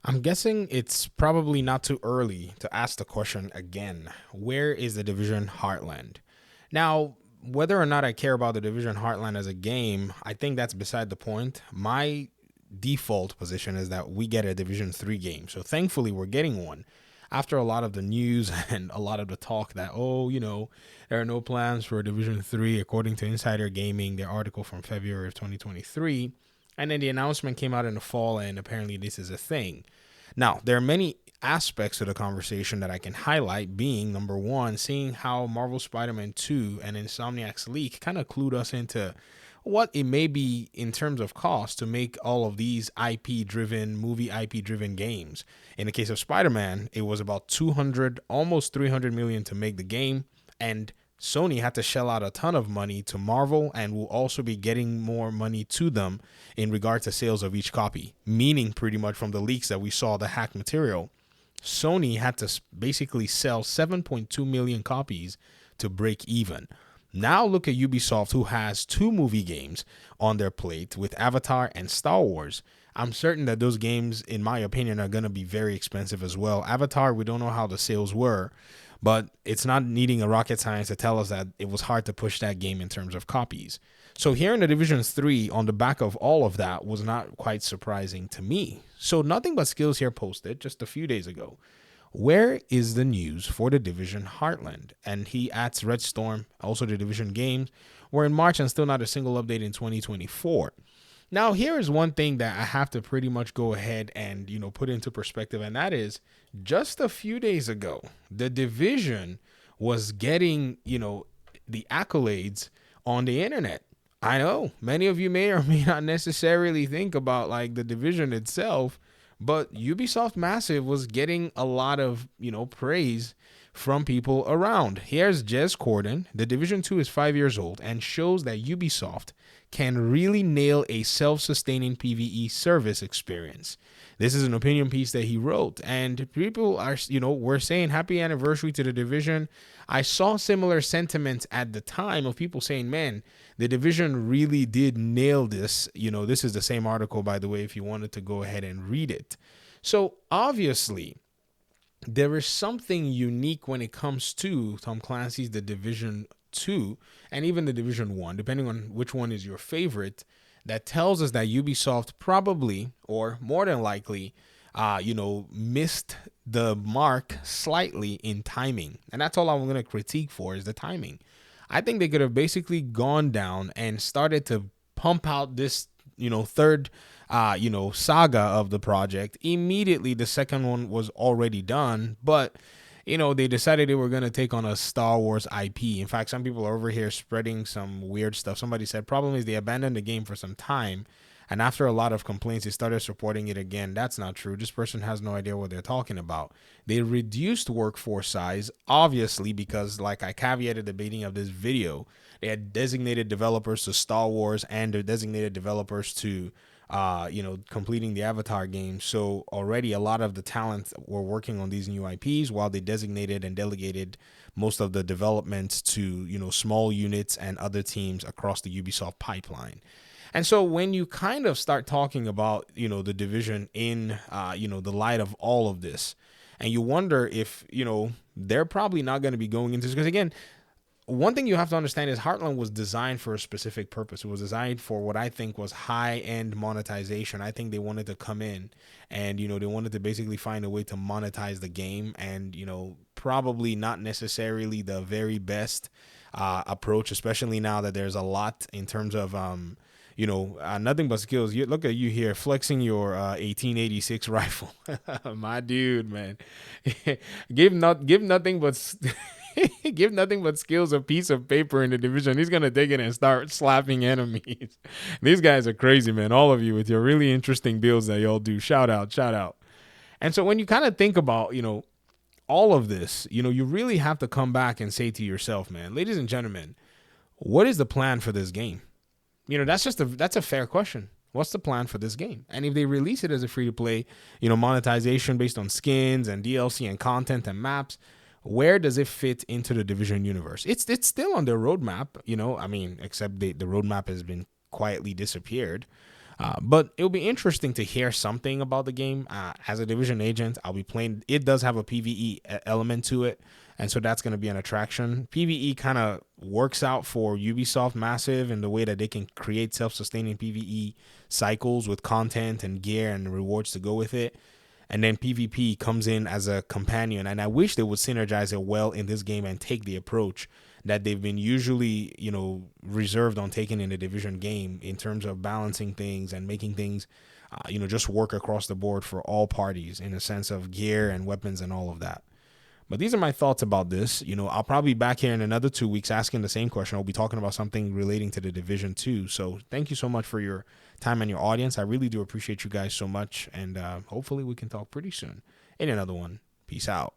I'm guessing it's probably not too early to ask the question again. Where is the Division Heartland? Now, whether or not I care about the Division Heartland as a game, I think that's beside the point. My default position is that we get a Division 3 game. So thankfully, we're getting one. After a lot of the news and a lot of the talk that, there are no plans for Division 3, according to Insider Gaming, their article from February of 2023. And then the announcement came out in the fall, and apparently this is a thing. Now, there are many aspects of the conversation that I can highlight, being number one, seeing how Marvel Spider-Man 2 and Insomniac's leak kind of clued us into what it may be in terms of cost to make all of these movie IP driven games. In the case of Spider-Man, it was about 200, almost 300 million to make the game, and Sony had to shell out a ton of money to Marvel and will also be getting more money to them in regard to sales of each copy, meaning pretty much from the leaks that we saw, the hack material, Sony had to basically sell 7.2 million copies to break even. Now look at Ubisoft, who has two movie games on their plate with Avatar and Star Wars. I'm certain that those games, in my opinion, are going to be very expensive as well. Avatar, we don't know how the sales were, but it's not needing a rocket science to tell us that it was hard to push that game in terms of copies. So here in the Division 3, on the back of all of that, was not quite surprising to me. So Nothing But Skills here posted just a few days ago, where is the news for the Division Heartland? And he adds Red Storm, also the Division games, were in March and still not a single update in 2024. Now, here is one thing that I have to pretty much go ahead and, put into perspective, and that is just a few days ago, the Division was getting, the accolades on the internet. I know many of you may or may not necessarily think about like the Division itself, but Ubisoft Massive was getting a lot of, praise from people around. Here's Jez Corden. The Division 2 is 5 years old and shows that Ubisoft can really nail a self-sustaining PvE service experience. This is an opinion piece that he wrote, and people are, were saying happy anniversary to the Division. I saw similar sentiments at the time of people saying, man, the Division really did nail this. This is the same article, by the way, if you wanted to go ahead and read it. So obviously, there is something unique when it comes to Tom Clancy's The Division 2 and even The Division 1, depending on which one is your favorite, that tells us that Ubisoft probably, or more than likely, missed the mark slightly in timing. And that's all I'm going to critique for is the timing. I think they could have basically gone down and started to pump out this, third, saga of the project. Immediately, the second one was already done, but they decided they were going to take on a Star Wars IP. In fact, some people are over here spreading some weird stuff. Somebody said, problem is they abandoned the game for some time, and after a lot of complaints, they started supporting it again. That's not true. This person has no idea what they're talking about. They reduced workforce size, obviously, because like I caveated at the beginning of this video, they had designated developers to Star Wars and they're designated developers to completing the Avatar game. So already a lot of the talent were working on these new IPs while they designated and delegated most of the development to, small units and other teams across the Ubisoft pipeline. And so when you kind of start talking about, the Division in, the light of all of this, and you wonder if, they're probably not going to be going into this, because again, one thing you have to understand is Heartland was designed for a specific purpose. It was designed for what I think was high-end monetization. I think they wanted to come in and, they wanted to basically find a way to monetize the game and, probably not necessarily the very best approach, especially now that there's a lot in terms of, Nothing But Skills. Look at you here flexing your 1886 rifle. My dude, man. give nothing but... Give Nothing But Skills a piece of paper in the Division. He's going to take it and start slapping enemies. These guys are crazy, man. All of you with your really interesting builds that y'all do. Shout out, shout out. And so when you kind of think about, all of this, you really have to come back and say to yourself, man, ladies and gentlemen, what is the plan for this game? That's a fair question. What's the plan for this game? And if they release it as a free-to-play, monetization based on skins and DLC and content and maps, where does it fit into the Division universe? It's still on their roadmap, except the roadmap has been quietly disappeared. But it'll be interesting to hear something about the game. As a Division agent, I'll be playing. It does have a PvE element to it, and so that's going to be an attraction. PvE kind of works out for Ubisoft Massive in the way that they can create self-sustaining PvE cycles with content and gear and rewards to go with it. And then PvP comes in as a companion. And I wish they would synergize it well in this game and take the approach that they've been usually, reserved on taking in the Division game in terms of balancing things and making things, just work across the board for all parties in a sense of gear and weapons and all of that. But these are my thoughts about this. I'll probably be back here in another 2 weeks asking the same question. I'll be talking about something relating to the Division 2. So thank you so much for your time and your audience. I really do appreciate you guys so much. And hopefully we can talk pretty soon in another one. Peace out.